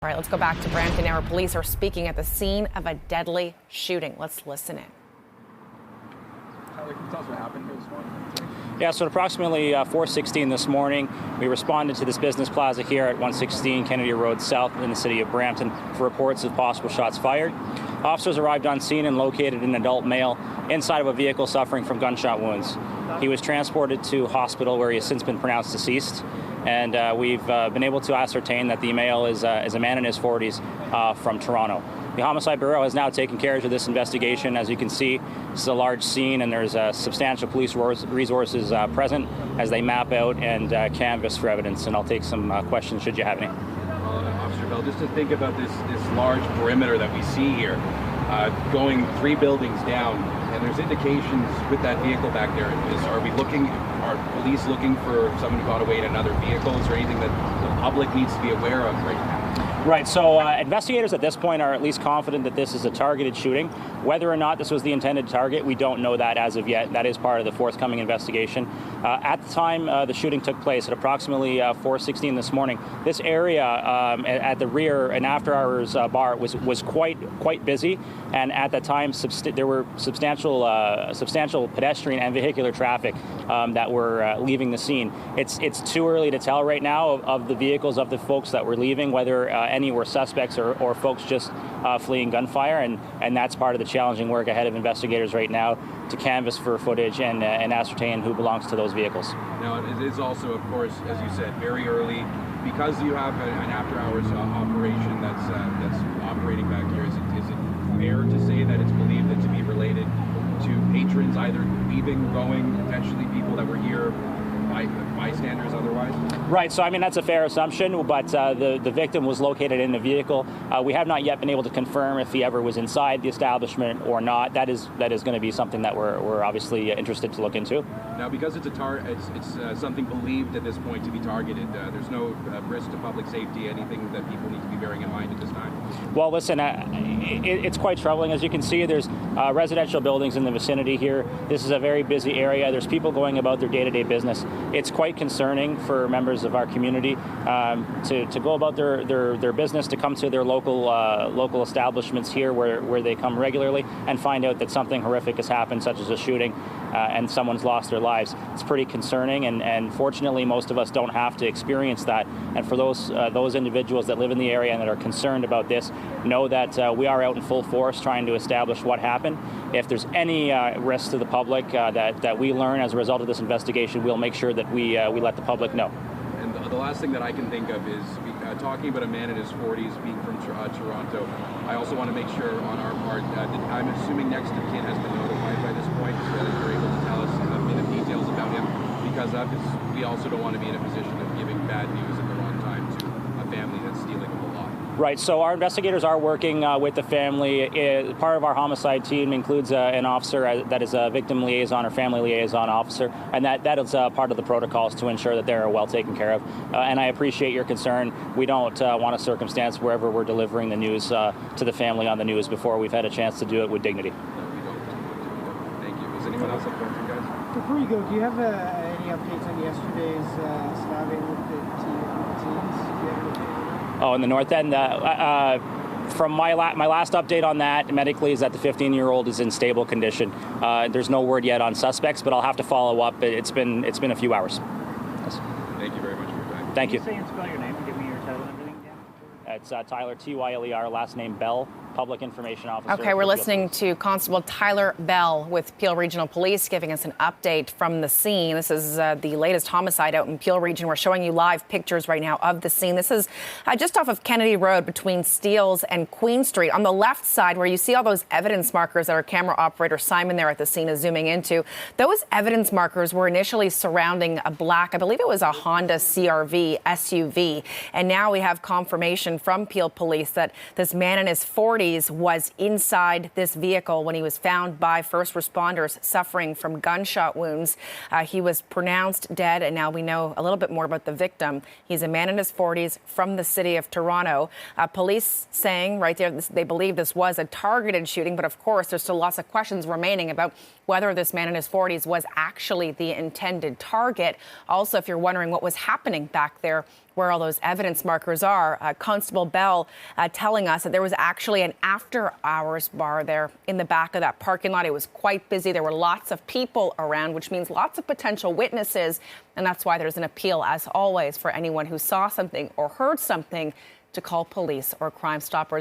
All right, let's go back to Brampton now. Police are speaking at the scene of a deadly shooting. Let's listen in. Tyler, can you tell us what happened here this morning? Yeah, so at approximately 4:16 this morning, we responded to this business plaza here at 116 Kennedy Road South in the city of Brampton for reports of possible shots fired. Officers arrived on scene and located an adult male inside of a vehicle suffering from gunshot wounds. He was transported to hospital where he has since been pronounced deceased. And we've been able to ascertain that the male is a man in his 40s from Toronto. The Homicide Bureau has now taken carriage of this investigation. As you can see, this is a large scene and there's substantial police resources present as they map out and canvass for evidence. And I'll take some questions should you have any. Officer Bell, just to think about this large perimeter that we see here, going 3 buildings down, and there's indications with that vehicle back there. Are police looking for someone who got away in another vehicle? Is there anything that the public needs to be aware of right now? Right, so investigators at this point are at least confident that this is a targeted shooting. Whether or not this was the intended target, we don't know that as of yet. That is part of the forthcoming investigation. At the time the shooting took place at approximately 4:16 this morning, this area at the rear and after hours bar was quite busy, and at that time there were substantial pedestrian and vehicular traffic that were leaving the scene. It's too early to tell right now of the vehicles of the folks that were leaving, whether any were suspects or folks just fleeing gunfire, and that's part of the challenging work ahead of investigators right now to canvass for footage and ascertain who belongs to those vehicles. Now, it is also, of course, as you said, very early. Because you have an after-hours operation that's operating back here, is it fair to say that it's believed that to be related to patrons either leaving, going, potentially people that were here, bystanders otherwise? Right, so I mean that's a fair assumption, but the victim was located in the vehicle. We have not yet been able to confirm if he ever was inside the establishment or not. That is going to be something that we're obviously interested to look into. Now, because it's something believed at this point to be targeted, there's no risk to public safety, anything that people need to be bearing in mind at this time? Well, listen, it's quite troubling. As you can see, there's residential buildings in the vicinity here. This is a very busy area. There's people going about their day-to-day business. It's quite concerning for members of our community to go about their business, to come to their local establishments here where they come regularly and find out that something horrific has happened, such as a shooting, and someone's lost their lives. It's pretty concerning, and fortunately most of us don't have to experience that. And for those individuals that live in the area and that are concerned about this, know that we are out in full force trying to establish what happened. If there's any risk to the public that we learn as a result of this investigation, we'll make sure that we let the public know. And the last thing that I can think of is talking about a man in his 40s being from Toronto. I also want to make sure on our part, I'm assuming next of kin has been notified by this point, so that you're able to tell us a bit of details about him, because we also don't want to be in a position of giving bad news at the wrong time to a family that's dealing with a lot. Right, so our investigators are working with the family. Part of our homicide team includes an officer that is a victim liaison or family liaison officer, and that is part of the protocols to ensure that they're well taken care of. And I appreciate your concern. We don't want a circumstance wherever we're delivering the news to the family on the news before we've had a chance to do it with dignity. No, we don't. Thank you. Is anyone else have questions, guys? Before you go, do you have any updates on yesterday's stabbing with the teens? Do you have any update on that? Oh, in the north end? From my last update on that medically is that the 15-year-old is in stable condition. There's no word yet on suspects, but I'll have to follow up. It's been a few hours. Yes. Thank you very much for your time. Thank you. Can you say and spell your name and give me your title and everything again? It's Tyler, Tyler, last name Bell, Public Information Officer. Okay, we're listening to Constable Tyler Bell with Peel Regional Police giving us an update from the scene. This is the latest homicide out in Peel Region. We're showing you live pictures right now of the scene. This is just off of Kennedy Road between Steeles and Queen Street. On the left side, where you see all those evidence markers that our camera operator Simon there at the scene is zooming into, those evidence markers were initially surrounding a black, I believe it was a Honda CRV SUV. And now we have confirmation from Peel Police that this man in his 40s was inside this vehicle when he was found by first responders suffering from gunshot wounds. He was pronounced dead, and now we know a little bit more about the victim. He's a man in his 40s from the city of Toronto. Police saying right there they believe this was a targeted shooting, but of course there's still lots of questions remaining about whether this man in his 40s was actually the intended target. Also, if you're wondering what was happening back there where all those evidence markers are. Constable Bell telling us that there was actually an after-hours bar there in the back of that parking lot. It was quite busy. There were lots of people around, which means lots of potential witnesses. And that's why there's an appeal, as always, for anyone who saw something or heard something to call police or Crime Stoppers.